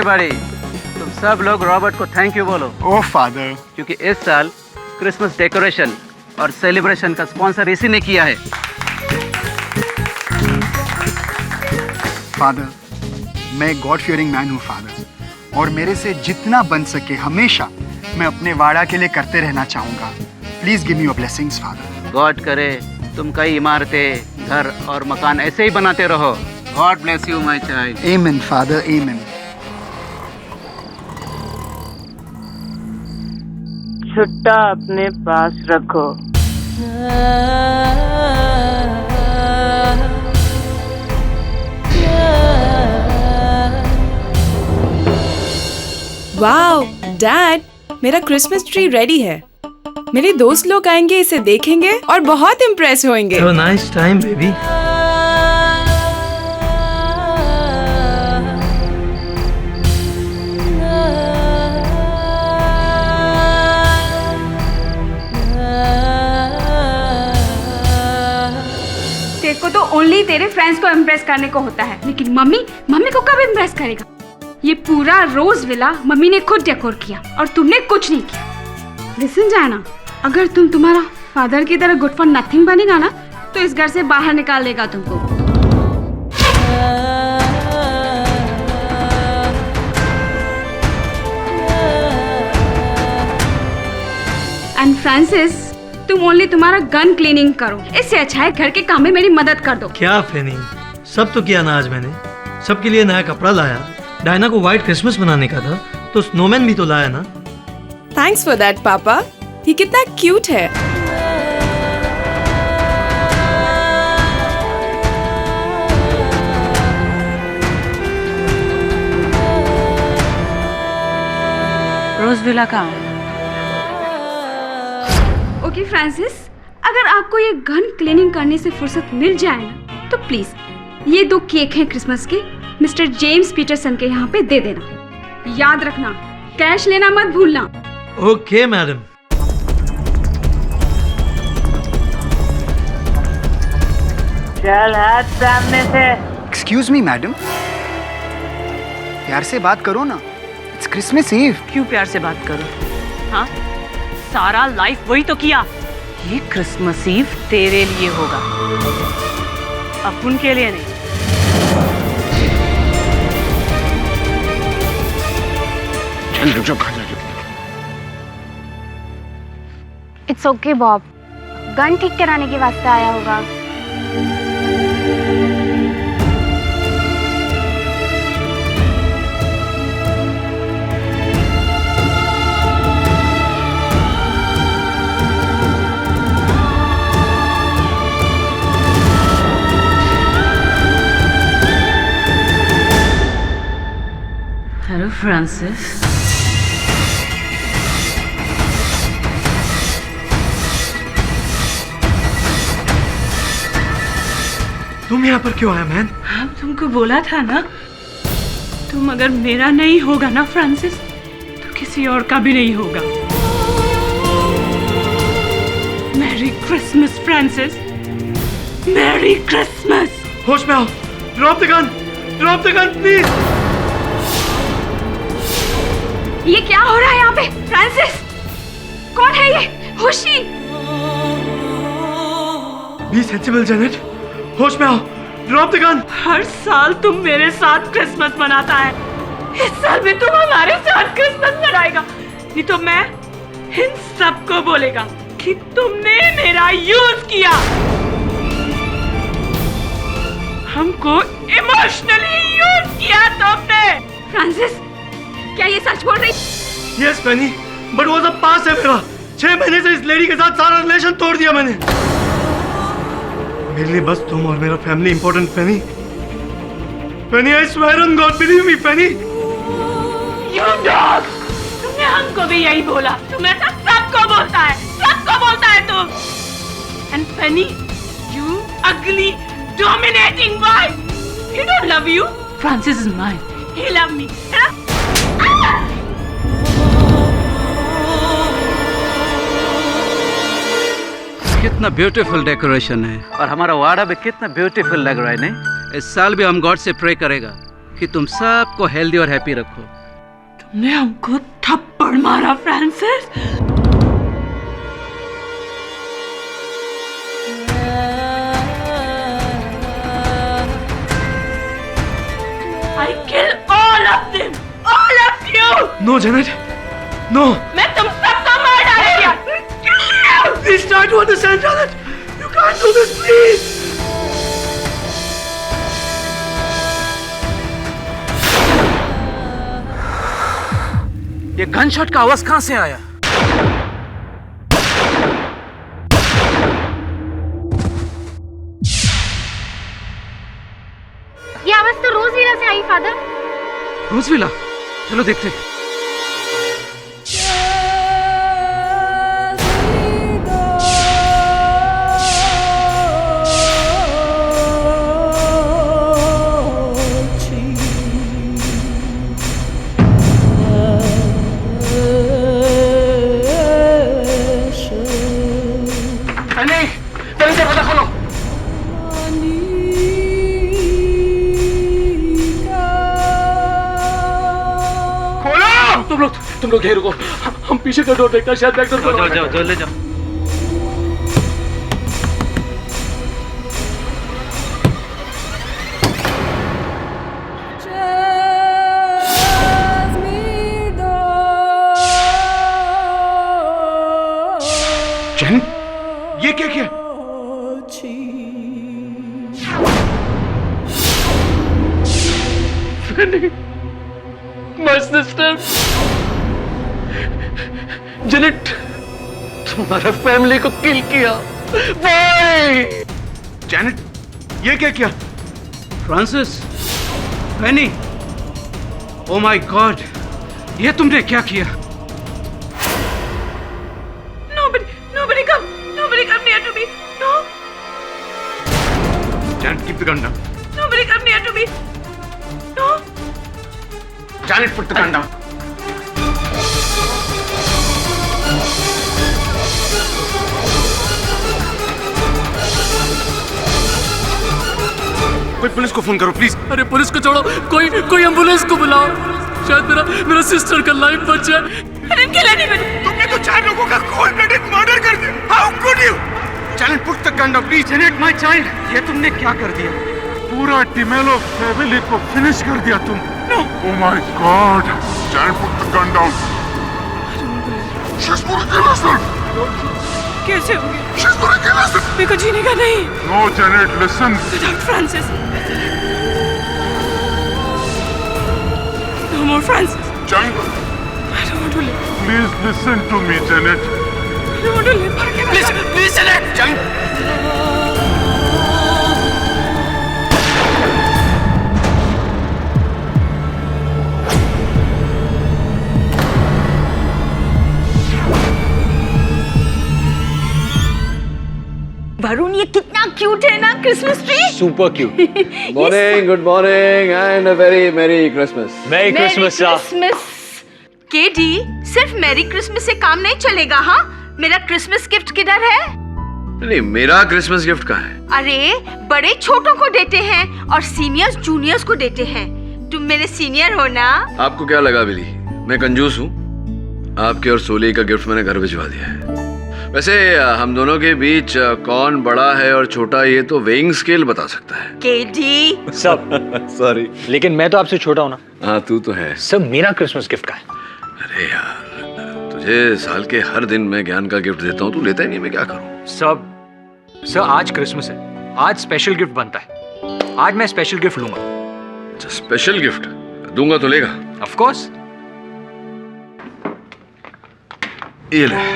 Everybody, तुम सब लोग रॉबर्ट को थैंक यू बोलो। ओह फादर, क्योंकि इस साल क्रिसमस डेकोरेशन और सेलिब्रेशन का स्पॉन्सर इसी ने किया है। फादर, मैं गॉड फियरिंग मैन हूँ फादर, और मेरे से जितना बन सके हमेशा मैं अपने वाड़ा के लिए करते रहना चाहूँगा। Please give me your blessings father. God करे तुम कई इमारतें, घर और मकान ऐसे ही बनाते रहो। God bless you my child. आमीन फादर, आमीन। छुट्टा अपने पास रखो। वाओ डैड, मेरा क्रिसमस ट्री रेडी है। मेरे दोस्त लोग आएंगे, इसे देखेंगे और बहुत इम्प्रेस होंगे। Have a nice time, baby. तेरे को तो ओनली तेरे फ्रेंड्स को इम्प्रेस करने को होता है, लेकिन मम्मी को कब इम्प्रेस करेगा? ये पूरा रोज विला मम्मी ने खुद डेकोर किया और तुमने कुछ नहीं किया। लिसन जाना, अगर तुम्हारा फादर की तरह गुड फॉर नथिंग बनेगा ना, तो इस घर से बाहर निकाल देगा तुमको। एंड फ्रांसिस, तुम ओनली तुम्हारा गन क्लीनिंग करो, इससे अच्छा है घर के काम में मेरी मदद कर दो। क्या फेनी, सब तो किया ना आज मैंने। सबके लिए नया कपड़ा लाया, डायना को व्हाइट क्रिसमस मनाने का था तो स्नोमैन भी तो लाया ना। थैंक्स फॉर दैट पापा, ये कितना क्यूट है। रोज विला कहाँ है? ओके फ्रांसिस, अगर आपको ये गन क्लीनिंग करने से फुर्सत मिल जाए ना, तो प्लीज ये 2 केक हैं क्रिसमस के, मिस्टर जेम्स पीटरसन के यहाँ पे दे देना। याद रखना, कैश लेना मत भूलना। Okay madam. चल हाथ सामने से। एक्सक्यूज मी मैडम, प्यार से बात करो ना, इट्स क्रिसमस ईव। क्यों प्यार से बात करो? हाँ, सारा लाइफ वही तो किया। ये क्रिसमस ईव तेरे लिए होगा, अपन के लिए नहीं। चल रुक जाओ, खा जा। इट्स ओके बॉब, गन ठीक कराने के वास्ते आया होगा। Hello Francis. तुम यहाँ पर क्यों आया मैन? हाँ, तुमको बोला था ना, तुम अगर मेरा नहीं होगा ना फ्रांसिस, तो किसी और का भी नहीं होगा। Merry Christmas Francis, merry Christmas. होश में आओ, ड्रॉप द गन प्लीज। ये क्या हो रहा है यहाँ पे? फ्रांसिस, कौन है ये? होशी। बी सेंसिबल जेनेट, होश में आओ, ड्रॉप द गन। हर साल तुम मेरे साथ क्रिसमस मनाता है, इस साल भी तुम हमारे साथ क्रिसमस मनाएगा, नहीं तो मैं इन सबको बोलेगा कि तुमने मेरा यूज किया, हमको इमोशनली यूज किया तुमने। फ्रांसिस, क्या ये सच बोल रही? यस पेनी, बट वो सब पास है मेरा। 6 महीने से इस लेडी के साथ सारा रिलेशन तोड़ दिया मैंने। मेरे लिए बस तुम और मेरा family important Penney. Penney, I swear on God, believe me Penney. You dog! तुमने हमको भी यही बोला, तुम ऐसा सबको बोलता है तुम। And Penny, you ugly, dominating wife. He don't love you. Francis is mine. He love me. कितना ब्यूटीफुल डेकोरेशन है और हमारा वाड़ा भी कितना ब्यूटीफुल लग रहा है। नहीं, इस साल भी हम गॉड से प्रे करेगा कि तुम सबको हेल्दी और हैप्पी रखो। तुमने हमको थप्पड़ मारा Francis. I kill all of them, all of you. No, Janet. No. मैं तुम सबको मार डालूंगा। Please try to understand, Janet. You can't do this, please. ये गनशॉट का आवाज कहां से आया? ये आवाज तो रोज विला से आई फादर। रोजविला, चलो देखते हैं। जल्दी से पता खोलो। खोलो! तुम लोग यहीं रुको। हम पीछे का डोर देखते हैं, शायद बैक डोर खोलो। जाओ, ले जाओ। जैन, ये क्या किया? My sister, जेनेट, तुम्हारा फैमिली को किल किया। Why? जैनेट, ये क्या किया? Francis, Fanny, oh my God, ये तुमने क्या किया? Nobody come near to me. No. Janet, keep the gun down. Nobody come near to me. No. Janet, put the gun down. कोई पुलिस को फोन करो प्लीज। अरे पुलिस को छोड़ो, कोई एम्बुलेंस को बुलाओ। शायद मेरा सिस्टर का लाइफ बच जाए। I didn't kill anybody. तुमने तो 4 लोगों का cold blooded मर्डर कर दिया। How could you? Janet, put the gun down, please. Janet, my child, ये तुमने क्या कर दिया? पूरा टिमेलो फैमिली को फिनिश कर दिया तुम। Oh my God! Janet, put the gun down. She's gonna kill herself. कैसे हो गया? She's gonna kill herself. मेरे को जीने का नहीं। No, Janet, listen. Without Francis. No more Francis. Janet, I don't want to live. please listen to me, Janet. I don't want to live. Please, Janet. Janet. Varun, ये कितना cute है ना Christmas tree. Super cute. Morning, good morning, and a very Merry Christmas. Merry Christmas, Christmas. KD, सिर्फ merry Christmas से काम नहीं चलेगा। हाँ, मेरा क्रिसमस गिफ्ट किधर है? नहीं, मेरा क्रिसमस गिफ्ट कहाँ है? अरे बड़े छोटों को देते हैं और सीनियर्स जूनियर्स को देते हैं। तुम मेरे सीनियर हो ना। आपको क्या लगा बिली, मैं कंजूस हूँ? आपके और सोली का गिफ्ट मैंने घर भिजवा दिया है। वैसे हम दोनों के बीच कौन बड़ा है और छोटा, ये तो वेइंग स्केल बता सकता है। केडी, सब सॉरी, लेकिन मैं तो आपसे छोटा हूँ ना। हाँ तू तो है। सब मेरा क्रिसमस गिफ्ट का है। अरे यार, तुझे साल के हर दिन मैं ज्ञान का गिफ्ट देता हूँ, तू लेता ही नहीं, मैं क्या करूँ? सर आज क्रिसमस है, आज स्पेशल गिफ्ट बनता है। आज मैं स्पेशल गिफ्ट लूंगा। अच्छा, स्पेशल गिफ्ट दूंगा तो लेगा? Of course. ये ले।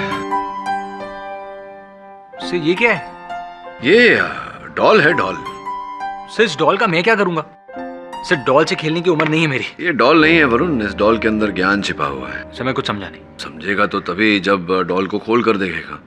सर ये क्या है? ये डॉल है, डॉल। सर इस डॉल का मैं क्या करूंगा? सर डॉल से खेलने की उम्र नहीं है मेरी। ये डॉल नहीं है वरुण, इस डॉल के अंदर ज्ञान छिपा हुआ है। सर मैं कुछ समझा नहीं। समझेगा तो तभी जब डॉल को खोल कर देखेगा।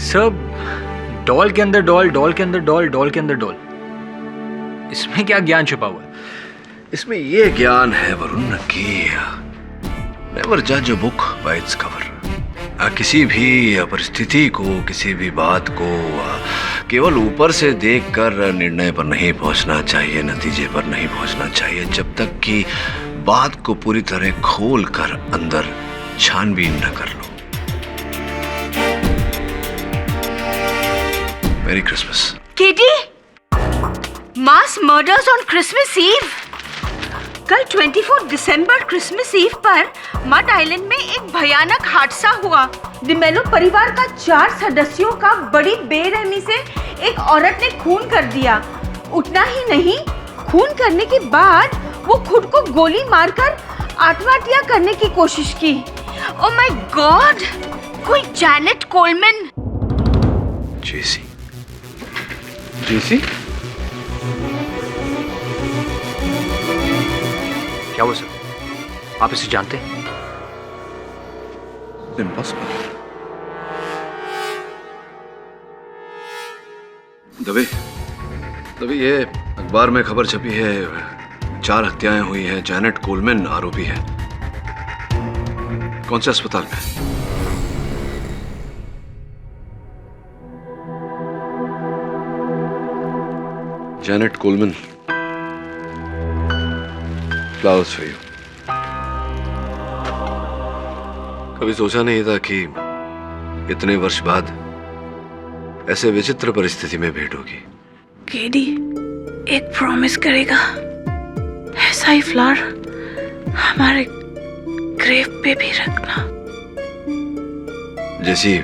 सब डॉल के अंदर डॉल, डॉल के अंदर डॉल, डॉल के अंदर डॉल, इसमें क्या ज्ञान छुपा हुआ है? इसमें ये ज्ञान है वरुण कि नेवर जज a book by its cover. किसी भी परिस्थिति को, किसी भी बात को केवल ऊपर से देखकर निर्णय पर नहीं पहुंचना चाहिए, नतीजे पर नहीं पहुंचना चाहिए, जब तक कि बात को पूरी तरह खोल कर अंदर छानबीन न कर लो। Merry Christmas. KD, mass murders on Christmas eve. कल 24 दिसंबर क्रिसमस ईव पर मड आइलैंड में एक भयानक हादसा हुआ। डिमेलो परिवार का 4 सदस्यों का बड़ी बेरहमी से एक औरत ने खून कर दिया। उतना ही नहीं, खून करने के बाद वो खुद को गोली मारकर आत्महत्या करने की कोशिश की। ओह माय गॉड, कोई जैनेट कोलमैन। जेसी, जेसी? क्या वो सर? आप इसे जानते हैं? इम्पॉसिबल। दबे ये अखबार में खबर छपी है, 4 हत्याएं हुई हैं, जैनेट कोलमैन आरोपी है। कौन से अस्पताल में? Janet Coleman, flowers for you. कभी सोचा नहीं था कि इतने वर्ष बाद ऐसे विचित्र परिस्थिति में भेंट होगी। केडी, एक प्रॉमिस करेगा, ऐसा ही फ्लावर हमारे ग्रेव पे भी रखना। जैसी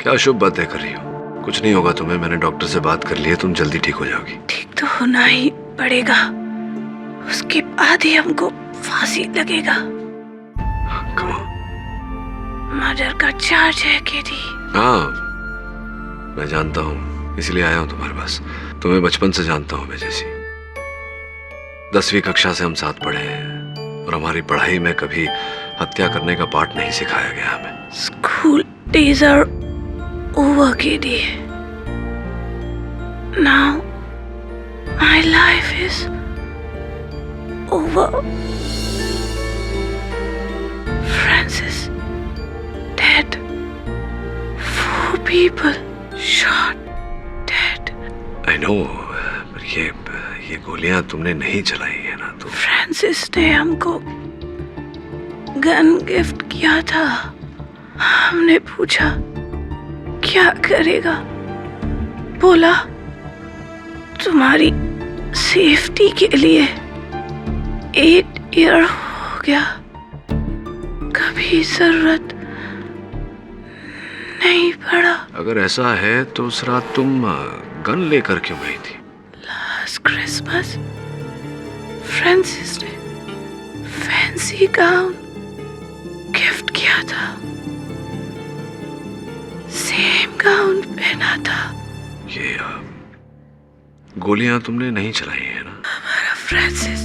क्या शुभ बातें कर रही हो? कुछ नहीं होगा तुम्हें, मैंने डॉक्टर से बात कर ली है, तुम जल्दी ठीक हो जाओगी। ठीक तो होना ही पड़ेगा, उसके बाद ही हमको फांसी लगेगा। मर्डर का चार्ज है केडी। हाँ, मैं जानता हूँ, इसलिए आया हूँ तुम्हारे पास। तुम्हें बचपन से जानता हूँ मैं जैसी। 10वीं कक्षा से हम साथ पढ़े हैं और हमारी पढ़ाई में कभी हत्या करने का पाठ नहीं सिखाया गया हमें। School days are over KD. Now my life is over. Francis dead. 4 people shot dead. I know, पर ये गोलियां तुमने नहीं चलाई है ना? तो फ्रांसिस ने हमको गन गिफ्ट किया था। हमने पूछा क्या करेगा, बोला तुम्हारी सेफ्टी के लिए 8 ईयर हो गया, कभी जरूरत नहीं पड़ा। अगर ऐसा है तो उस रात तुम गन लेकर क्यों गई थी? लास्ट क्रिसमस फ्रांसिस ने फैंसी गाउन गिफ्ट किया था, सेम गाउन पहना था। ये गोलियां तुमने नहीं चलाई है ना? हमारा फ्रांसिस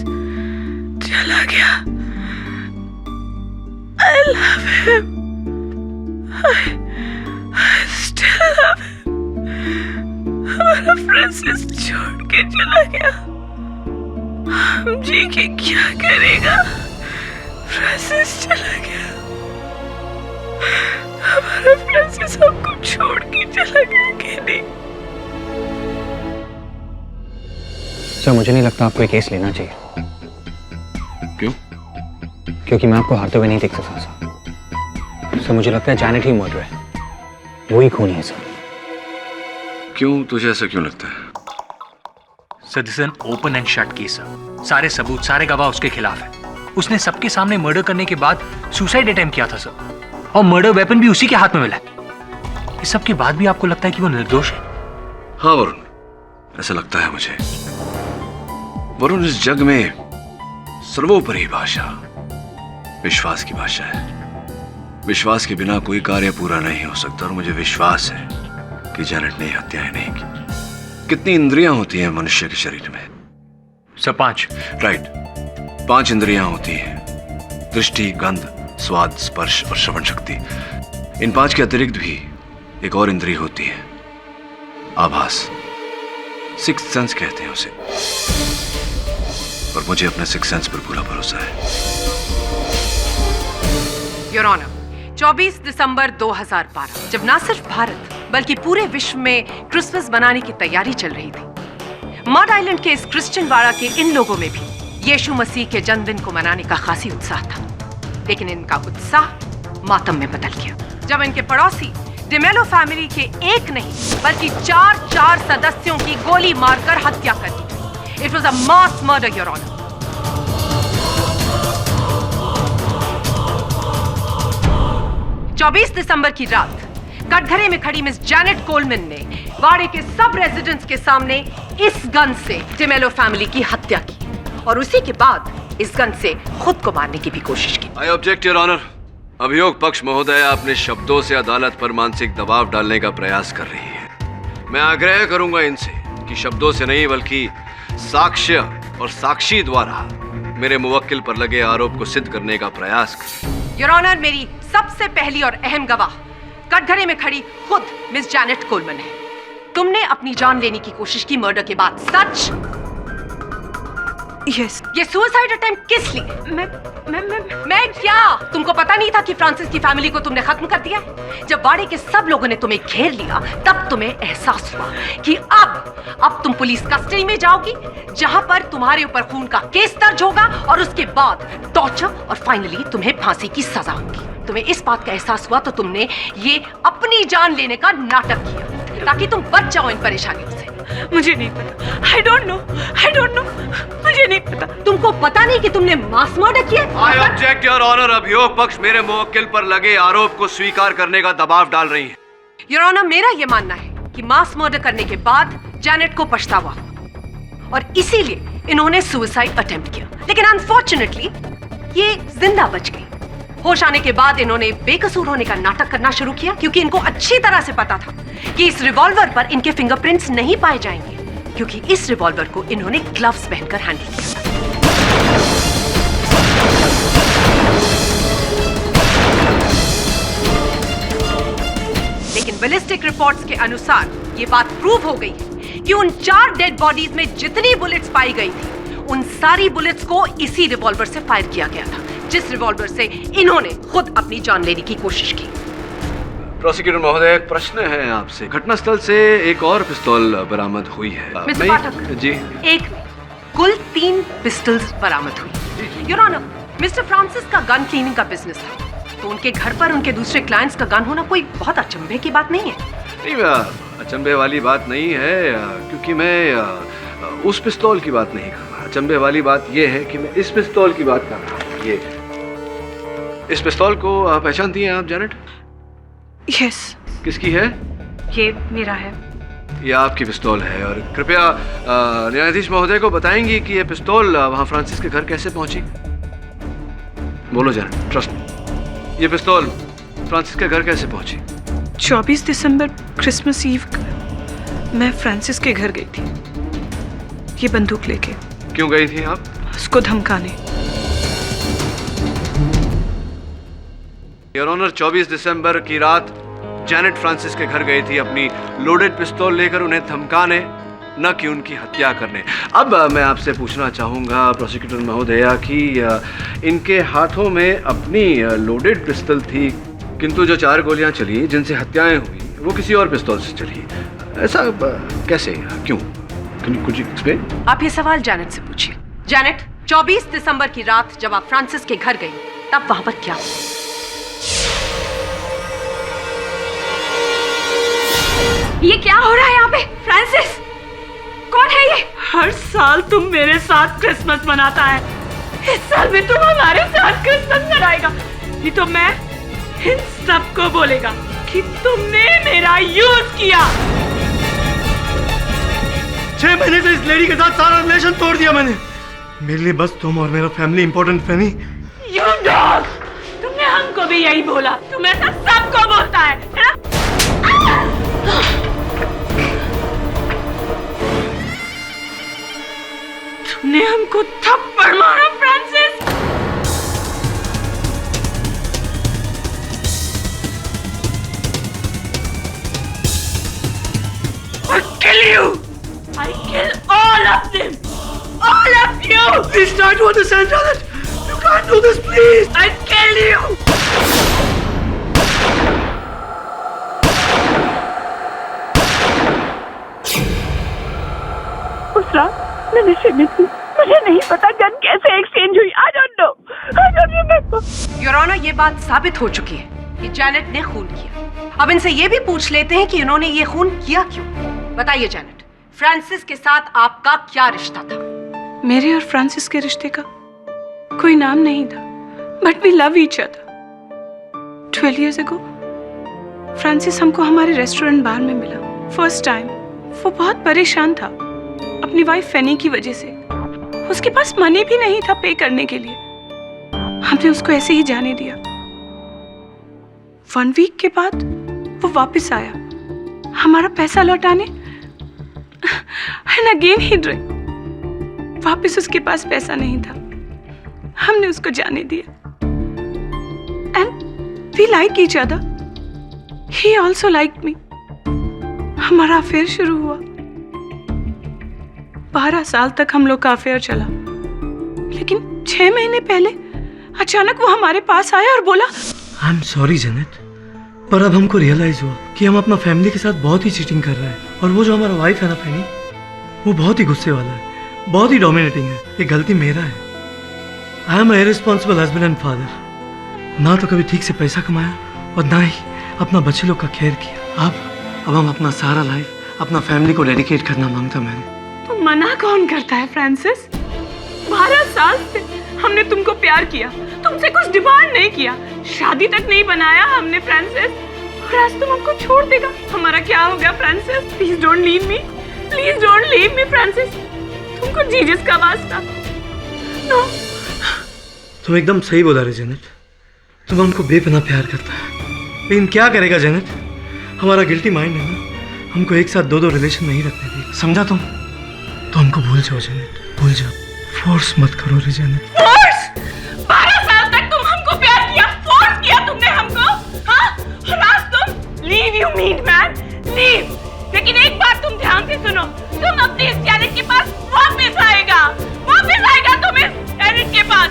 चला गया। I love him. I still love him. हमारा फ्रांसिस छोड़ के चला गया। हम जी के क्या करेगा? फ्रांसिस चला गया। हमारा फ्रांसिस हमको छोड़ के चला गया। केडी, सर मुझे नहीं लगता आपको ये केस लेना चाहिए। क्यों? क्योंकि मैं आपको हारते हुए नहीं देख सकता सर। मुझे लगता है जैनेट ही मर्डर है, वही खूनी है सर। क्यों, तुझे ऐसा क्यों लगता है? Sir this is an open and shut case sir. सारे सबूत, सारे गवाह उसके खिलाफ है। उसने सबके सामने मर्डर करने के बाद सुसाइड अटेम्प्ट किया था सर, और मर्डर वेपन भी उसी के हाथ में मिला है। इस सब के बाद भी आपको लगता है कि वो निर्दोष है? हाँ वरुण, ऐसा लगता है मुझे। वरुण, इस जग में सर्वोपरि भाषा विश्वास की भाषा है। विश्वास के बिना कोई कार्य पूरा नहीं हो सकता, और मुझे विश्वास है कि जैनेट ने हत्याएं नहीं की। कितनी इंद्रियां होती हैं मनुष्य के शरीर में? सर 5। राइट, 5 इंद्रियां होती हैं, दृष्टि, गंध, स्वाद, स्पर्श और श्रवण शक्ति। इन 5 के अतिरिक्त भी एक और इंद्रिय होती है, आभास, सिक्स्थ सेंस कहते हैं उसे। और मुझे अपने सिक्स सेंस पर पूरा भरोसा है। योर ऑनर, 24 दिसंबर 2012 जब ना सिर्फ भारत बल्कि पूरे विश्व में क्रिसमस मनाने की तैयारी चल रही थी, मड आइलैंड के इस क्रिश्चियन वाड़ा के इन लोगों में भी यीशु मसीह के जन्मदिन को मनाने का खासी उत्साह था। लेकिन इनका उत्साह मातम में बदल गया जब इनके पड़ोसी डिमेलो फैमिली के एक नहीं बल्कि चार सदस्यों की गोली मारकर हत्या कर दी। It was a mass murder your honour. चौबीस दिसंबर की रात कटघरे में खड़ी मिस जैनेट कोलमैन ने वाड़े के सब रेजिडेंट्स के सामने इस गन से डिमेलो फैमिली की हत्या की और उसी के बाद इस गन से खुद को मारने की भी कोशिश की। I object your honour. अभियोग पक्ष महोदय अपने शब्दों से अदालत पर मानसिक दबाव डालने का प्रयास कर रही है। मैं आग्रह करूंगा इनसे कि शब्दों से नहीं बल्कि साक्ष्य और साक्षी द्वारा मेरे मुवक्किल पर लगे आरोप को सिद्ध करने का प्रयास करें। योर ऑनर, मेरी सबसे पहली और अहम गवाह कटघरे में खड़ी खुद मिस जैनेट कोलमैन है। तुमने अपनी जान लेने की कोशिश की मर्डर के बाद, सच? यस। ये सुसाइड अटेम्प्ट किस लिए? मैं क्या? तुमको पता नहीं था कि फ्रांसिस की फैमिली को तुमने खत्म कर दिया? जब वाड़े के सब लोगों ने तुम्हें घेर लिया तब तुम्हें एहसास हुआ कि अब तुम पुलिस कस्टडी में जाओगी जहां पर तुम्हारे ऊपर खून का केस दर्ज होगा और उसके बाद टॉर्चर और फाइनली तुम्हें फांसी की सजा होगी। तुम्हें इस बात का एहसास हुआ तो तुमने ये अपनी जान लेने का नाटक किया ताकि तुम बच जाओ इन परेशानियों से। मुझे नहीं पता। I don't know. मुझे नहीं पता। तुमको पता नहीं कि तुमने मास मर्डर किया? I object your honour. अभियोग पक्ष मेरे मुवक्किल पर लगे आरोप को स्वीकार करने का दबाव डाल रही है। योर ऑनर, मेरा यह मानना है कि मास मर्डर करने के बाद जैनेट को पछतावा हुआ और इसीलिए इन्होंने सुसाइड अटेम्प्ट किया। लेकिन अनफॉर्चुनेटली ये जिंदा बच गई। होश आने के बाद इन्होंने बेकसूर होने का नाटक करना शुरू किया क्योंकि इनको अच्छी तरह से पता था कि इस रिवॉल्वर पर इनके फिंगरप्रिंट्स नहीं पाए जाएंगे क्योंकि इस रिवॉल्वर को इन्होंने ग्लव्स पहनकर हैंडल किया था। लेकिन बैलिस्टिक रिपोर्ट्स के अनुसार ये बात प्रूव हो गई कि उन 4 डेड बॉडीज में जितनी बुलेट्स पाई गई थी उन सारी बुलेट्स को इसी रिवॉल्वर से फायर किया गया था जिस रिवॉल्वर से इन्होंने खुद अपनी जान लेने की कोशिश की। प्रोसिक्यूटर महोदय, एक प्रश्न है आपसे। घटनास्थल से एक और पिस्तौल बरामद हुई है। मिस्टर पाठक जी, एक कुल 3 पिस्टल्स बरामद हुई। योर ऑनर, मिस्टर फ्रांसिस का गन क्लीनिंग का बिजनेस था तो उनके घर पर उनके दूसरे क्लाइंट्स का गन होना कोई बहुत अचंभे की बात नहीं है। नहीं, अचंभे वाली बात नहीं है क्योंकि मैं उस पिस्तौल की बात नहीं कर रहा। अचंभे वाली बात यह है कि मैं इस पिस्तौल की बात कर रहा हूँ। ये इस पिस्तौल को पहचानती हैं आप जैनेट? यस। किसकी है? ये मेरा है। ये आपकी पिस्तौल है और कृपया न्यायाधीश महोदय को बताएंगी कि ये पिस्तौल वहाँ फ्रांसिस के घर कैसे पहुंची? बोलो जैनेट, ट्रस्ट। ये पिस्तौल फ्रांसिस के घर कैसे पहुंची? 24 दिसंबर क्रिसमस ईव को मैं फ्रांसिस के घर गई थी ये बंदूक लेके। क्यों गई थी आप? उसको धमकाने। योर ऑनर, 24 दिसंबर की रात जैनेट फ्रांसिस के घर गई थी अपनी लोडेड पिस्तौल लेकर उन्हें धमकाने, न कि उनकी हत्या करने। अब मैं आपसे पूछना चाहूंगा प्रोसिक्यूटर महोदया कि इनके हाथों में अपनी लोडेड पिस्तौल थी किंतु जो 4 गोलियां चली जिनसे हत्याएं हुई वो किसी और पिस्तौल से चली। ऐसा कैसे? क्यों? कुछ एक्सप्लेन? आप ये सवाल जैनेट से पूछिए। जैनेट, 24 दिसंबर की रात जब आप फ्रांसिस के घर गई तब वहां पर क्या हुआ? ये क्या हो रहा है यहाँ पे? फ्रांसिस, कौन है ये? हर साल तुम मेरे साथ क्रिसमस मनाता है, इस साल भी तुम हमारे साथ क्रिसमस मनाएगा। नहीं तो मैं इन सबको बोलेगा कि तुमने मेरा यूज किया। 6 महीने से इस लेडी के साथ सारा रिलेशन तोड़ दिया मैंने। मेरे लिए बस तुम और मेरा family important Fanny. You dog! तुमने हमको भी यही बोला। तुम ऐसा सबको बोलता है ना? तुमने हमको थप्पड़ मारा Francis. I kill you! I kill all of them! All of you! Please try to understand, Janet. You can't do this, please. I'll kill you! उस रात मैं नशे में थी, मुझे नहीं पता गन कैसे एक्सचेंज हुई। I don't know. Your honour, ये बात साबित हो चुकी है कि जैनेट ने खून किया। अब इनसे ये भी पूछ लेते हैं कि उन्होंने ये खून किया क्यों। बताइए जैनेट, फ्रांसिस के साथ आपका क्या रिश्ता था? मेरे और फ्रांसिस के रिश्ते का कोई नाम नहीं था, but we love each other. 12 years ago Francis हमको हमारे रेस्टोरेंट बार में मिला फर्स्ट टाइम। वो बहुत परेशान था अपनी वाइफ फेनी की वजह से। उसके पास मनी भी नहीं था पे करने के लिए। हमने उसको ऐसे ही जाने दिया। 1 week के बाद वो वापस आया हमारा पैसा लौटाने। And again he drink. वापस उसके पास पैसा नहीं था, हमने उसको जाने दिया। And we like each other, he also like me. हमारा अफेयर शुरू हुआ। 12 साल तक हम लोग का अफेयर चला, लेकिन 6 महीने पहले अचानक वो हमारे पास आया और बोला, आई एम सॉरी जेनेट, पर अब हमको रियलाइज हुआ कि हम अपना फैमिली के साथ बहुत ही चीटिंग कर रहे हैं। और वो जो हमारा वाइफ है ना फेनी, वो बहुत ही गुस्से वाला है, बहुत ही डोमिनेटिंग है। ये गलती मेरा है। I am irresponsible husband and father. ना तो कभी ठीक से पैसा कमाया और ना ही अपना बच्चे लोग का केयर किया। अब हम अपना सारा लाइफ अपना फैमिली को डेडिकेट करना मांगता मैंने। तो मना कौन करता है फ्रांसिस? 12 साल से हमने तुमको प्यार किया, तुमसे कुछ डिमांड नहीं किया, शादी तक नहीं बनाया हमने फ्रांसिस, और आज तुम हमको छोड़ देगा। हमारा क्या हो गया Francis? Please don't leave me, please don't leave me Francis. तुमको जीसस का वास्ता। नो। तुम एकदम सही बोला रे जेनेट। तुम हमको बेपनाह प्यार करता है, लेकिन क्या करेगा जेनेट, हमारा गिल्टी माइंड है ना, हमको एक साथ 2 रिलेशन नहीं रखने दे। समझा तुम? तो हमको भूल जाओ जेनेट, भूल जाओ। फोर्स मत करो रे जेनेट। फोर्स? 12 साल तक तुम हमको प्यार किया, फोर्स किया तुमने हमको, हाँ? और आज तुम leave, you mean man, leave. लेकिन एक बात तुम ध्यान से सुनो, तुम अपने इस जैनेट के पास वापस आएगा तुम इस जैनेट के पास।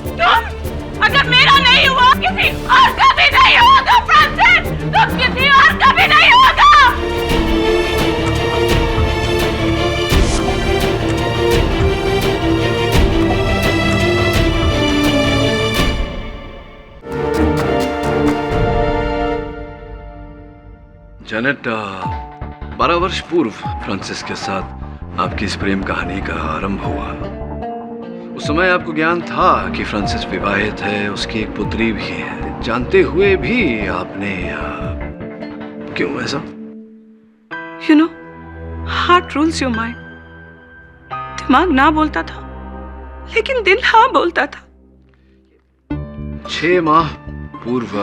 तुम अगर मेरा नहीं हुआ, किसी और का भी नहीं होगा फ्रांसिस, तुम किसी और का भी नहीं होगा। जेनेट, 12 वर्ष पूर्व फ्रांसिस के साथ आपकी इस प्रेम कहानी का आरंभ हुआ। उस समय आपको ज्ञान था कि फ्रांसिस विवाहित है, उसकी एक पुत्री भी है। जानते हुए भी आपने क्यों ऐसा? You know, heart rules your mind. दिमाग ना बोलता था, लेकिन दिल हाँ बोलता था। 6 माह पूर्व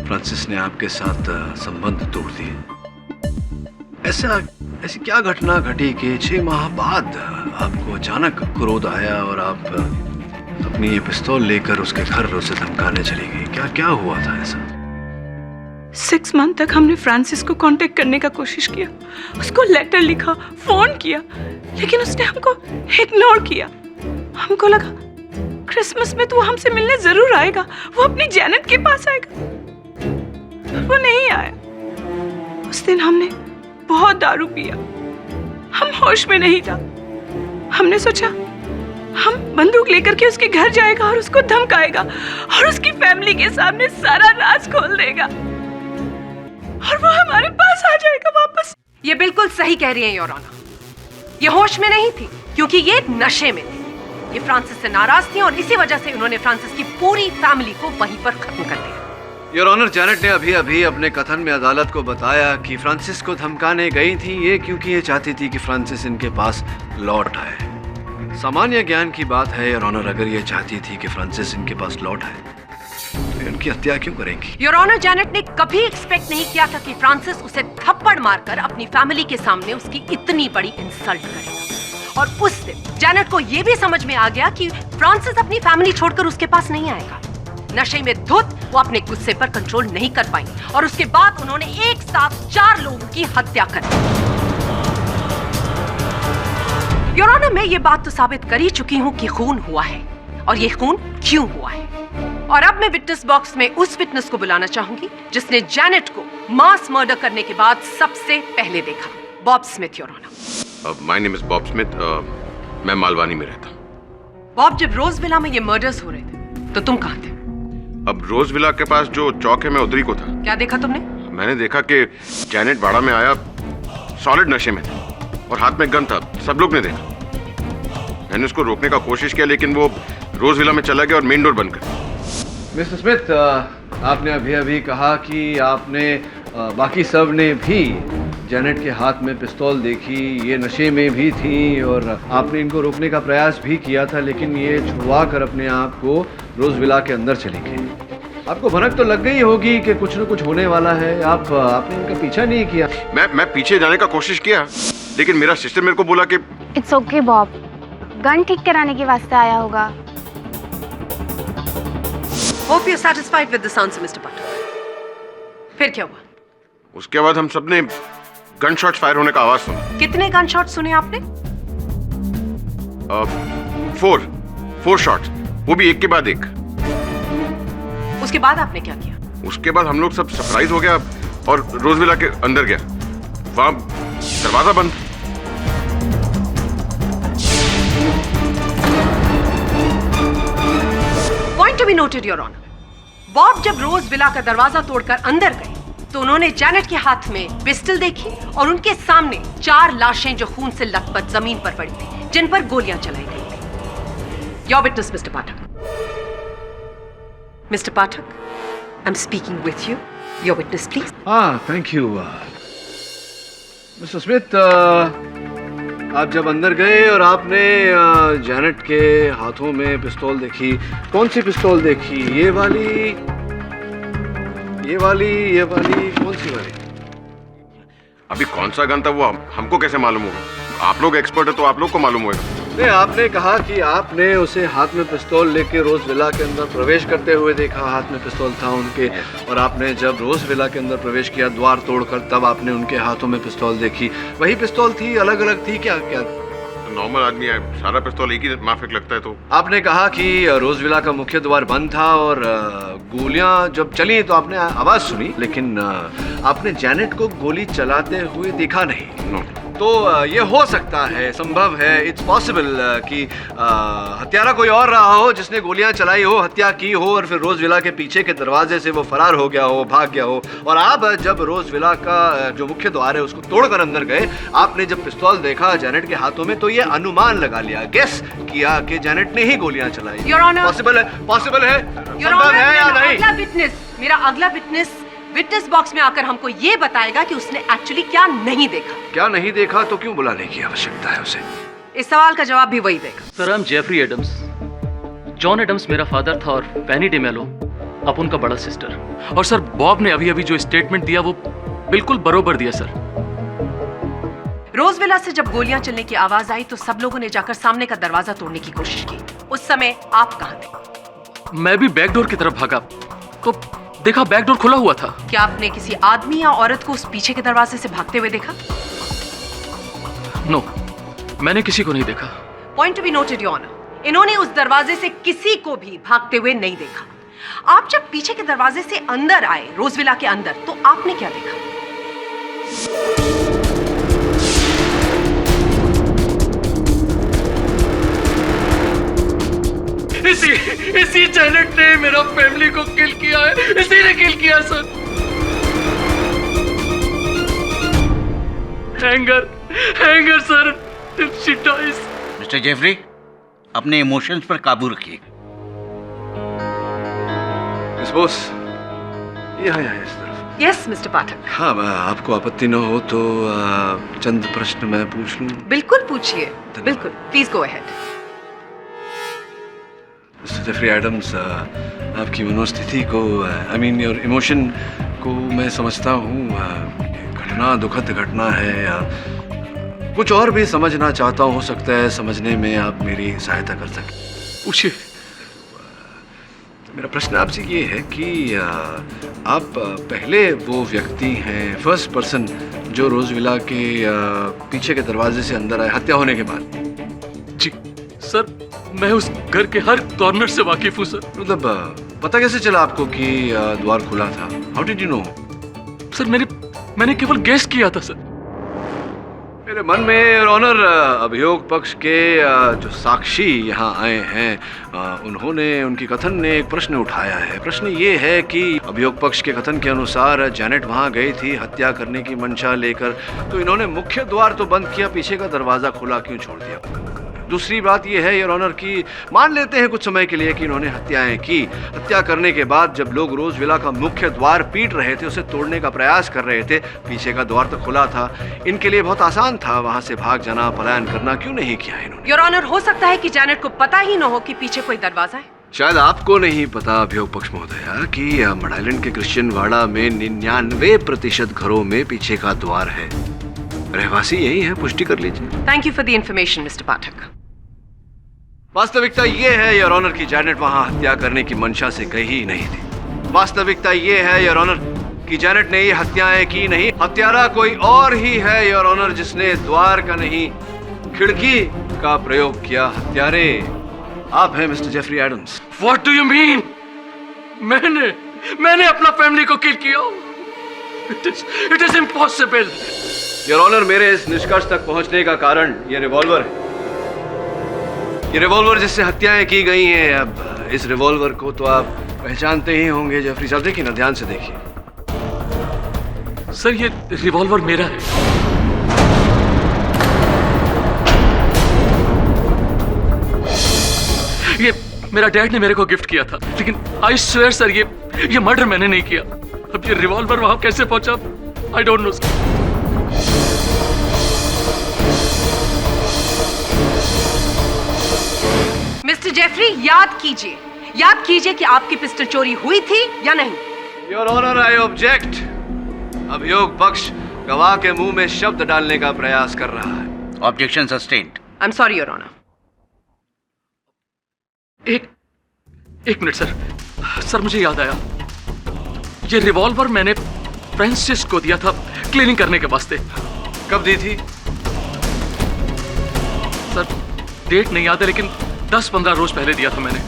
फ्रांसिस ने आपके साथ संबंध तोड़ दिए। ऐसी क्या घटना घटी कि 6 माह बाद आपको अचानक क्रोध आया और आप अपनी ये पिस्तौल लेकर उसके घर उसे धमकाने चली गई? क्या हुआ था ऐसा? 6 मंथ तक हमने फ्रांसिस को कांटेक्ट करने का कोशिश किया, उसको लेटर लिखा, फोन किया, लेकिन उसने हमको इग्नोर किया। हमको लगा क्रिसमस में तो वो हमसे मिलने जरूर आएगा, वो अपनी जेनेट के पास आएगा। वो नहीं आया। उस दिन हमने बहुत दारू पिया, हम होश में नहीं था। हमने सोचा हम बंदूक लेकर के उसके घर जाएगा और उसको धमकाएगा और उसकी फैमिली के सामने सारा राज खोल देगा और वो हमारे पास आ जाएगा वापस। ये बिल्कुल सही कह रही है योर ऑनर। ये होश में नहीं थी क्योंकि ये नशे में थी। ये फ्रांसिस से नाराज थी और इसी वजह से उन्होंने फ्रांसिस की पूरी फैमिली को वहीं पर खत्म कर दिया। योर ऑनर, जेनेट ने अभी अपने कथन में अदालत को बताया कि फ्रांसिस को धमकाने गई थी ये क्योंकि ये चाहती थी कि फ्रांसिस इनके पास लौट आए। सामान्य ज्ञान की बात है योर ऑनर, अगर ये चाहती थी कि फ्रांसिस इनके पास लौट आए तो उनकी हत्या क्यों करेंगी? योर ऑनर, जेनेट ने कभी एक्सपेक्ट नहीं किया था कि फ्रांसिस उसे थप्पड़ मारकर अपनी फैमिली के सामने उसकी इतनी बड़ी इंसल्ट करेगा। और उस दिन जेनेट को यह भी समझ में आ गया कि फ्रांसिस अपनी फैमिली छोड़कर उसके पास नहीं आएगा। नशे में धुत वो अपने गुस्से पर कंट्रोल नहीं कर पाई और उसके बाद उन्होंने एक साथ 4 लोगों की हत्या कर दी। योर ऑनर, मैं ये बात तो साबित कर ही चुकी हूँ कि खून हुआ है और ये खून क्यों हुआ है। और अब मैं विटनेस बॉक्स में उस विटनेस को बुलाना चाहूंगी जिसने जैनेट को मास मर्डर करने के बाद सबसे पहले देखा। Bob Smith, your honour. My name is Bob Smith. मैं मालवानी में रहता हूँ। बॉब, जब रोज विला में ये मर्डर्स हो रहे थे तो तुम कहाँ थे? अब रोज विला के पास जो चौक है, मैं उधर ही को था। क्या देखा तुमने? मैंने देखा कि जैनेट बाड़ा में आया, सॉलिड नशे में था और हाथ में गन था। सब लोग ने देखा। मैंने उसको रोकने का कोशिश किया लेकिन वो रोज विला में चला गया और मेन डोर बंद कर दिया। मिस्टर स्मिथ, आपने अभी अभी कहा कि आपने बाकी सब ने भी जैनेट के हाथ में पिस्तौल देखी, ये नशे में भी थी और आपने इनको रोकने का प्रयास भी किया था, लेकिन ये छुड़वा कर अपने आप को रोज विला के अंदर चली गई। आपको भनक तो लग गई होगी कि कुछ न कुछ होने वाला है। आपने इनका पीछा नहीं किया। मैं पीछे जाने का कोशिश किया लेकिन मेरा सिस्टर मेरे को बोला कि इट्स ओके बॉब, गन ठीक कराने के वास्ते आया होगा। Hope you're satisfied with the answer, Mr. Pathak. फिर क्या हुआ? उसके बाद हम सबने गन शॉट्स फायर होने का आवाज सुना। कितने गन शॉट सुने आपने? 4 शॉट्स, वो भी एक के बाद एक। उसके बाद आपने क्या किया? उसके बाद हम लोग सब सरप्राइज हो गया और रोजविला के अंदर गया। वहां दरवाजा बंद। Point to be noted, your honour. Bob जब रोज विला का दरवाजा तोड़कर अंदर गए तो उन्होंने जैनेट के हाथ में पिस्टल देखी और उनके सामने 4 लाशें जो खून से लथपथ जमीन पर पड़ी थी, जिन पर गोलियां चलाई गई थी। Your witness mister Pathak. Mister Pathak, I am speaking with you. Your witness please. Thank you mister Smith. आप जब अंदर गए और आपने जैनेट के हाथों में पिस्तौल देखी, कौन सी पिस्तौल देखी? ये वाली, कौन सी वाली? अभी कौन सा गन था वो हमको कैसे मालूम होगा? आप लोग एक्सपर्ट है तो आप लोग को मालूम होगा। नहीं, आपने कहा कि आपने उसे हाथ में पिस्तौल लेके रोज विला के अंदर प्रवेश करते हुए देखा। हाथ में पिस्तौल था उनके और आपने जब रोज विला के अंदर प्रवेश किया द्वार तोड़कर, तब आपने उनके हाथों में पिस्तौल देखी। वही पिस्तौल थी, अलग अलग थी? क्या नॉर्मल आदमी है, सारा पिस्तौल एक ही माफिक लगता है। तो आपने कहा कि रोज विला का मुख्य द्वार बंद था और गोलियां जब चली तो आपने आवाज सुनी, लेकिन आपने जैनेट को गोली चलाते हुए देखा नहीं। तो ये हो सकता है, संभव है, इट्स पॉसिबल कि हत्यारा कोई और रहा हो जिसने गोलियां चलाई हो, हत्या की हो और फिर रोज विला के पीछे के दरवाजे से वो फरार हो गया हो, भाग गया हो। और आप जब रोज विला का जो मुख्य द्वार है उसको तोड़कर अंदर गए, आपने जब पिस्तौल देखा जैनेट के हाथों में, तो ये अनुमान लगा लिया, गेस किया कि जैनेट ने ही गोलियां चलाई। पॉसिबल है, संभव है या नहीं? मेरा अगला विटनेस विटनेस बॉक्स में आकर हमको ये बताएगा कि उसने एक्चुअली क्या नहीं देखा। क्या नहीं देखा तो क्यों बुलाने की आवश्यकता है उसे? इस सवाल का जवाब भी वही देगा। Sir, I am Jeffrey Adams. John Adams मेरा फादर था और पेनी डेमेलो अब उनका बड़ा सिस्टर। और सर, बॉब ने अभी अभी जो स्टेटमेंट दिया वो बिल्कुल बरोबर दिया सर। रोजविला से जब गोलियां चलने की आवाज आई तो सब लोगों ने जाकर सामने का दरवाजा तोड़ने की कोशिश की। उस समय आप कहां थे? मैं भी बैकडोर की तरफ भागा तो देखा बैकडोर खुला हुआ था। क्या आपने किसी आदमी या औरत को उस पीछे के दरवाजे से भागते हुए देखा? नो, मैंने किसी को नहीं देखा। Point to be noted, your honour. इन्होंने उस दरवाजे से किसी को भी भागते हुए नहीं देखा। आप जब पीछे के दरवाजे से अंदर आए, रोजविला के अंदर, तो आपने क्या देखा? इसी जैनेट ने मेरा फैमिली को किल किया है। इसी ने किल किया sir. Hanger sir. She dies. Mister Jeffrey, अपने इमोशंस पर काबू रखिए। बॉस, यहाँ इस तरफ। Yes mister Pathak. हाँ, आपको आपत्ति न हो तो चंद प्रश्न मैं पूछ लूं? बिल्कुल पूछिए, बिल्कुल, please go ahead. Mister Jeffrey Adams, आपकी मनोस्थिति को, आई मीन योर इमोशन को मैं समझता हूँ। घटना दुखद घटना है या कुछ और भी समझना चाहता हूँ, हो सकता है समझने में आप मेरी सहायता कर सकें। पूछिए। मेरा प्रश्न आपसे ये है कि आप पहले वो व्यक्ति हैं, फर्स्ट पर्सन, जो रोजविला के पीछे के दरवाजे से अंदर आए हत्या होने के बाद? जी सर, मैं उस घर के हर कॉर्नर से वाकिफ हूँ सर। मतलब पता कैसे चला आपको कि द्वार खुला था? How did you know? Sir मैंने केवल गेस किया था सर। मेरे मन में योर ऑनर अभियोग पक्ष के जो साक्षी यहाँ आए हैं उन्होंने उनकी कथन ने एक प्रश्न उठाया है। प्रश्न ये है कि अभियोग पक्ष के कथन के अनुसार जैनेट वहाँ गई थी हत्या करने की मंशा लेकर, तो इन्होंने मुख्य द्वार तो बंद किया, पीछे का दरवाजा खुला क्यों छोड़ दिया? दूसरी बात यह है योर ऑनर कि मान लेते हैं कुछ समय के लिए कि इन्होंने हत्याएं की। हत्या करने के बाद जब लोग रोज विला का मुख्य द्वार पीट रहे थे, उसे तोड़ने का प्रयास कर रहे थे, पीछे का द्वार तो खुला था, इनके लिए बहुत आसान था वहां से भाग जाना, पलायन करना। क्यों नहीं किया इन्होंने? योर ऑनर, हो सकता है कि जैनेट को पता ही न हो कि पीछे कोई दरवाजा है। शायद आपको नहीं पता अभियोग पक्ष महोदया कि मड आइलैंड के क्रिश्चियन वाड़ा में 99% घरों में पीछे का द्वार है। रहवासी यही है, पुष्टि कर लीजिए। Thank you for the information mister Pathak. वास्तविकता ये है योर ऑनर की जैनेट वहां हत्या करने की मंशा से गई ही नहीं थी। वास्तविकता ये है योर ऑनर कि जैनेट ने ये हत्याएं की नहीं, हत्यारा कोई और ही है योर ऑनर, जिसने द्वार का नहीं खिड़की का प्रयोग किया। हत्यारे आप हैं mister Jeffrey Adams. What do you mean? मैंने अपना फैमिली को किल किया? It is impossible. Your honour, मेरे इस निष्कर्ष तक पहुंचने का कारण ये रिवॉल्वर है। ये रिवॉल्वर जिससे हत्याएं की गई हैं। अब इस रिवॉल्वर को तो आप पहचानते ही होंगे जेफरी साहब। देखिए ना, ध्यान से देखिए। सर ये रिवॉल्वर मेरा है। ये मेरा डैड ने मेरे को गिफ्ट किया था, लेकिन आई स्वेयर सर ये मर्डर मैंने नहीं किया। अब ये रिवॉल्वर वहां कैसे पहुंचा, I don't know sir. Mister Jeffrey, याद कीजिए कि आपकी पिस्टल चोरी हुई थी या नहीं। Your honour, I object. अभियोग पक्ष गवाह के मुंह में शब्द डालने का प्रयास कर रहा है। Objection sustained. I am sorry your honour. एक मिनट सर, मुझे याद आया। ये रिवॉल्वर मैंने फ्रांसिस को दिया था क्लीनिंग करने के वास्ते। कब दी थी? सर डेट नहीं याद है, लेकिन 10-15 रोज पहले दिया था मैंने।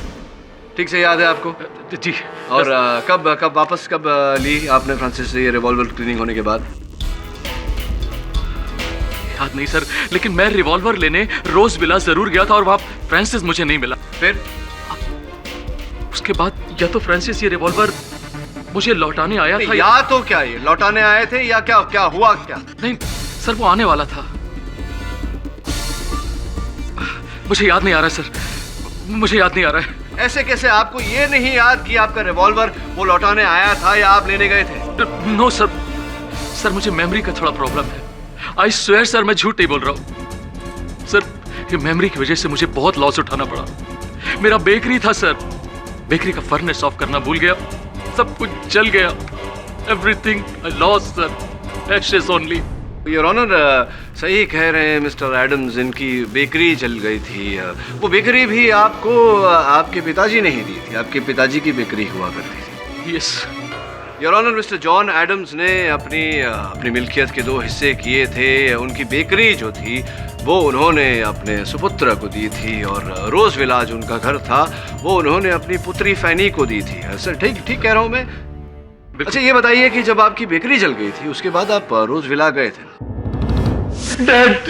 ठीक से याद है आपको? जी। और कब वापस ली आपने फ्रांसिस से ये रिवॉल्वर क्लीनिंग होने के बाद? याद नहीं सर, लेकिन मैं रिवॉल्वर लेने रोज विला जरूर गया था और वहां फ्रांसिस मुझे नहीं मिला। फिर उसके बाद या तो फ्रांसिस ये रिवॉल्वर मुझे लौटाने आया था या तो क्या ये लौटाने आए थे या क्या हुआ क्या? नहीं सर, वो आने वाला था। मुझे याद नहीं आ रहा है सर, मुझे याद नहीं आ रहा है। ऐसे कैसे आपको ये नहीं याद कि आपका रिवॉल्वर वो लौटाने आया था या आप लेने गए थे? नो सर, मुझे मेमोरी का थोड़ा प्रॉब्लम है। आई स्वेयर सर, मैं झूठ नहीं बोल रहा हूँ सर। ये मेमोरी की वजह से मुझे बहुत लॉस उठाना पड़ा। मेरा बेकरी था सर, बेकरी का फर्नेस ऑफ करना भूल गया, सब कुछ जल गया। Everything I lost sir, ashes only. Your honour, सही कह रहे हैं मिस्टर एडम्स, इनकी बेकरी जल गई थी। वो बेकरी भी आपको आपके पिताजी ने ही दी थी, आपके पिताजी की बेकरी हुआ करती थी। Yes your honour, mister John Adams ने अपनी मिल्कियत के 2 हिस्से किए थे। उनकी बेकरी जो थी वो उन्होंने अपने सुपुत्र को दी थी, और रोज विला जो उनका घर था वो उन्होंने अपनी पुत्री फैनी को दी थी। सर ठीक कह रहा हूँ मैं? अच्छा ये बताइए कि जब आपकी बेकरी जल गई थी उसके बाद आप रोज विला गए थे? डैड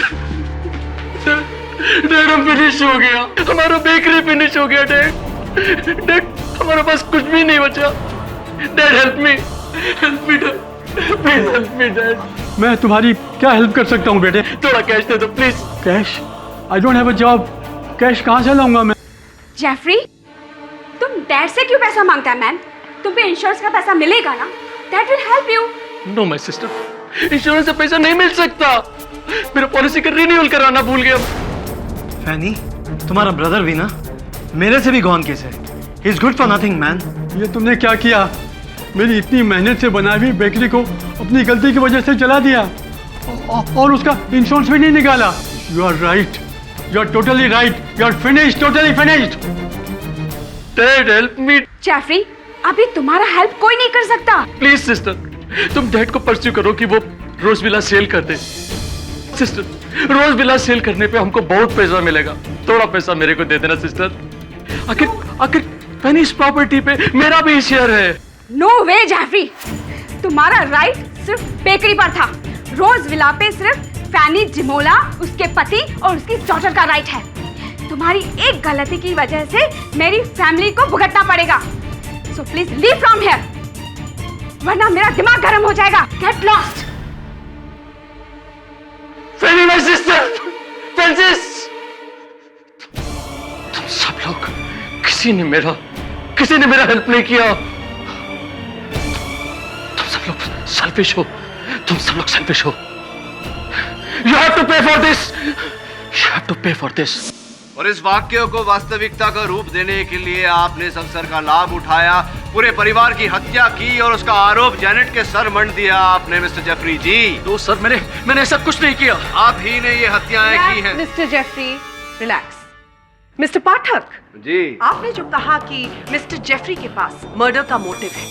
हम फिनिश हो गया, हमारा बेकरी फिनिश हो गया। डैड हमारे पास कुछ भी नहीं बचा। Dad help me dad, please help me dad. मैं तुम्हारी क्या हेल्प कर सकता हूँ बेटे? थोड़ा कैश दे दो please. Cash? I don't have a job, cash कहाँ से लाऊंगा मैं? जेफरी, तुम डैड से क्यों पैसा मांगता है मैन? तुम्हें इंश्योरेंस का पैसा मिलेगा ना? That will help you. No my sister, insurance से पैसा नहीं मिल सकता। मेरा पॉलिसी का रिन्यूअल कराना भूल गया। फैनी, तुम्हारा ब्रदर भी ना मेरे से भी गॉन केस है। He is good for nothing man. ये तुमने क्या किया? मेरी इतनी मेहनत से बनाई हुई बेकरी को अपनी गलती की वजह से जला दिया, और उसका इंश्योरेंस भी नहीं निकाला। You are right, you are totally right, you are finished, totally finished. Dad help me. Jeffrey, अभी तुम्हारा हेल्प कोई नहीं कर सकता। प्लीज सिस्टर, तुम डैड को परस्यू करो कि वो रोज विला सेल कर दे। सिस्टर, रोज विला सेल करने पे हमको बहुत पैसा मिलेगा। थोड़ा पैसा मेरे को दे देना सिस्टर। आखिर आखिर फैनी इस प्रॉपर्टी पे मेरा भी शेयर है। नो वे जेफरी, तुम्हारा राइट सिर्फ बेकरी पर था। रोज विला पे सिर्फ फैनी जिमोला, उसके पति और उसकी डॉटर का राइट है। तुम्हारी एक गलती की वजह से मेरी फैमिली को भुगतना पड़ेगा। So please leave from here, वरना मेरा दिमाग गर्म हो जाएगा। Get lost. Fanny my sister, Francis, तुम सब लोग किसी ने मेरा हेल्प नहीं किया। तुम सब लोग सेल्फिश हो, तुम सब लोग सेल्फिश हो। You have to pay for this. You have to pay for this. और इस वाक्य को वास्तविकता का रूप देने के लिए आपने इस अवसर का लाभ उठाया, पूरे परिवार की हत्या की और उसका आरोप जैनेट के सर मंड दिया आपने मिस्टर जेफरी जी। तो सर मैंने ऐसा कुछ नहीं किया। आप ही ने ये हत्याएं की हैं। Mister Jeffrey relax. Mister Pathak ji, आपने जो कहा कि मिस्टर जेफरी के पास मर्डर का मोटिव है,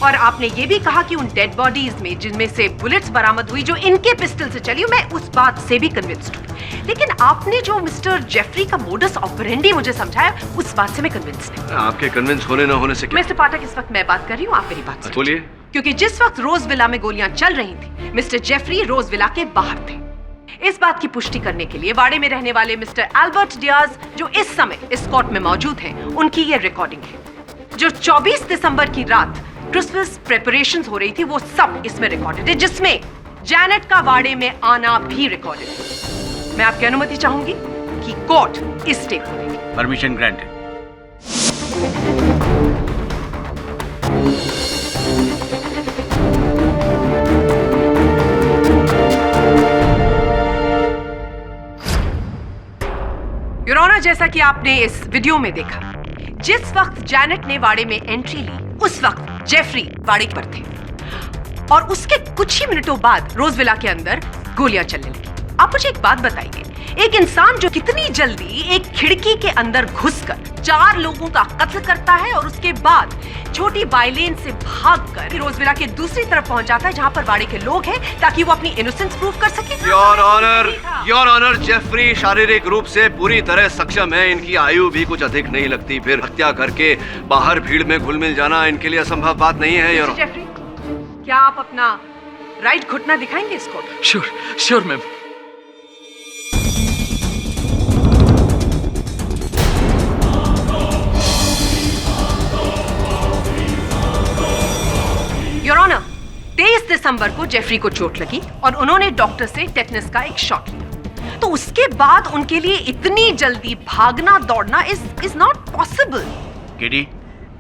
और आपने ये भी कहा कि उन डेड बॉडीज में जिनमें से बुलेट्स बरामद हुई जो इनके पिस्टल से चली, मैं उस बात से भी कन्विंस्ड हूँ। लेकिन आपने जो मिस्टर जेफरी का मोडस ऑपरेंडी मुझे समझाया, उस बात से मैं कन्विंस नहीं। आपके कन्विंस होने न होने से क्या? मिस्टर पाठक, इस वक्त मैं बात कर रही हूँ, आप मेरी बात सुनिए। बोलिए। क्योंकि जिस वक्त रोज विला में गोलियां चल रही थी, मिस्टर जेफरी रोज विला के बाहर थे। इस बात की पुष्टि करने के लिए वाड़े में रहने वाले मिस्टर एल्बर्ट डियाज, जो इस समय इस कोर्ट में मौजूद हैं, उनकी ये रिकॉर्डिंग है। जो 24 दिसंबर की रात क्रिसमस प्रेपरेशंस हो रही थी, वो सब इसमें रिकॉर्डेड है, जिसमें जैनेट का वाड़े में आना भी रिकॉर्डेड है। मैं आपकी अनुमति चाहूंगी कि कोर्ट इस टेप को देखे। Permission granted. योर ऑनर, जैसा कि आपने इस वीडियो में देखा, जिस वक्त जैनेट ने वाड़े में एंट्री ली, उस वक्त जेफरी वाड़े पर थे और उसके कुछ ही मिनटों बाद रोजविला के अंदर गोलियां चलने लगी। आप मुझे एक बात बताइए, एक इंसान जो कितनी जल्दी एक खिड़की के अंदर घुसकर 4 लोगों का कत्ल करता है और उसके बाद छोटी बाइलेन से भागकर रोजविला के दूसरी तरफ पहुंच जाता है जहां पर वाड़े के लोग हैं, ताकि वो अपनी इनोसेंस प्रूव कर सके। योर ऑनर, जेफरी शारीरिक रूप से पूरी तरह सक्षम है। इनकी आयु भी कुछ अधिक नहीं लगती, फिर हत्या करके बाहर भीड़ में घुल मिल जाना इनके लिए असंभव बात नहीं है। योर जेफरी, क्या आप अपना राइट घुटना दिखाएंगे इसको? Sure ma'am. योर ऑनर, 23 दिसंबर को जेफरी को चोट लगी और उन्होंने डॉक्टर से टेटनस का एक शॉट लिया। तो उसके बाद उनके लिए इतनी जल्दी भागना दौड़ना इज नॉट पॉसिबल। केडी,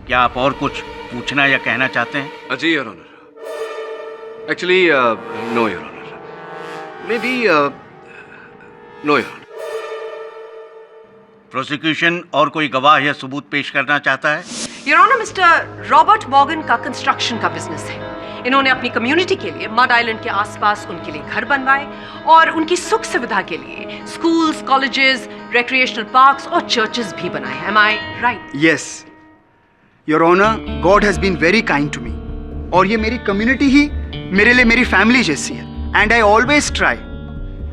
क्या आप और कुछ पूछना या कहना चाहते हैं? जी your honour. Actually no your honour. Maybe no your honour. Prosecution और कोई गवाह या सबूत पेश करना चाहता है? Your honour, mister Robert Morgan का कंस्ट्रक्शन का बिजनेस है। इन्होंने अपनी कम्युनिटी के लिए मड आइलैंड के आसपास उनके लिए घर बनवाए और उनकी सुख सुविधा के लिए स्कूल्स, कॉलेजेस, रिक्रिएशनल पार्क्स और चर्चेस भी बनाए। Am I right? Yes, Your Honor, God has been very kind to me. और ये मेरी कम्युनिटी ही मेरे लिए मेरी फैमिली जैसी है। एंड आई ऑलवेज ट्राई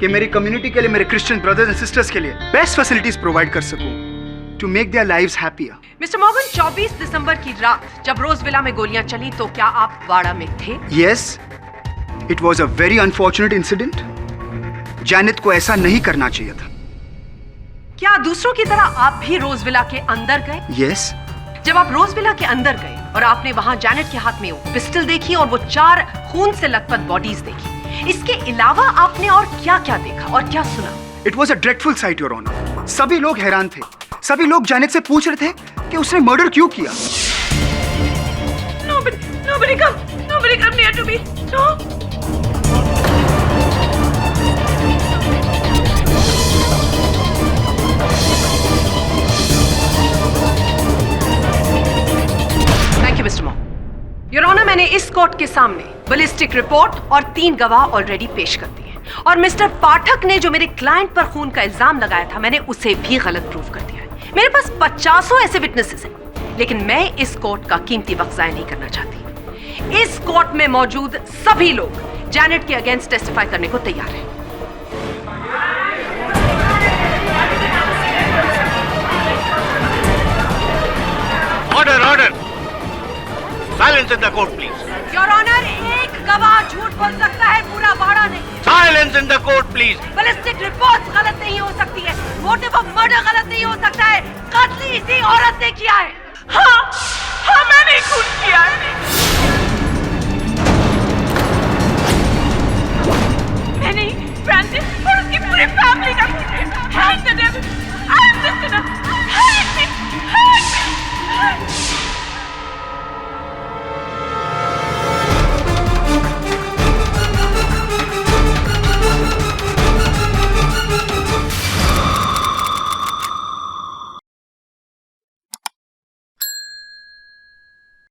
कि मेरी कम्युनिटी के लिए, मेरे क्रिश्चियन ब्रदर्स एंड सिस्टर्स के लिए बेस्ट फैसिलिटीज प्रोवाइड कर सकूं to make their lives happier. Mister Morgan, 24 दिसंबर की रात जब रोजविला में गोलियां चली, तो क्या आप वाड़ा में थे? Yes, it was a very unfortunate incident. Janet को ऐसा नहीं करना चाहिए था। क्या दूसरों की तरह आप भी रोजविला के अंदर गए? Yes. जब आप रोजविला के अंदर गए और आपने वहां जैनेट के हाथ में वो पिस्टल देखी और वो 4 खून से लथपथ बॉडीज देखी, इसके अलावा आपने और क्या-क्या देखा और क्या सुना? It was a dreadful sight, Your Honor. सभी लोग हैरान थे। सभी लोग जैनेट से पूछ रहे थे कि उसने मर्डर क्यों किया। Nobody come near to me. No. Thank you, Mr. Moore. Your Honor, मैंने इस कोर्ट के सामने बैलिस्टिक रिपोर्ट और 3 गवाह ऑलरेडी पेश कर दिए और मिस्टर पाठक ने जो मेरे क्लाइंट पर खून का इल्जाम लगाया था, मैंने उसे भी गलत प्रूव कर दिया है। मेरे पास 50 ऐसे विटनेसेस हैं, लेकिन मैं इस कोर्ट का कीमती वक्त ज़ाया नहीं करना चाहती। इस कोर्ट में मौजूद सभी लोग जैनेट के अगेंस्ट टेस्टिफाई करने को तैयार हैं। Order order silence in the court please. Your honour, एक गवाह झूठ बोल सकता है, पूरा बाड़ा नहीं। Silence in the court please. Ballistic report गलत नहीं हो सकती है, मोटिव ऑफ मर्डर गलत नहीं हो सकता है, कत्ल इसी औरत ने किया है। हाँ, मैंने खून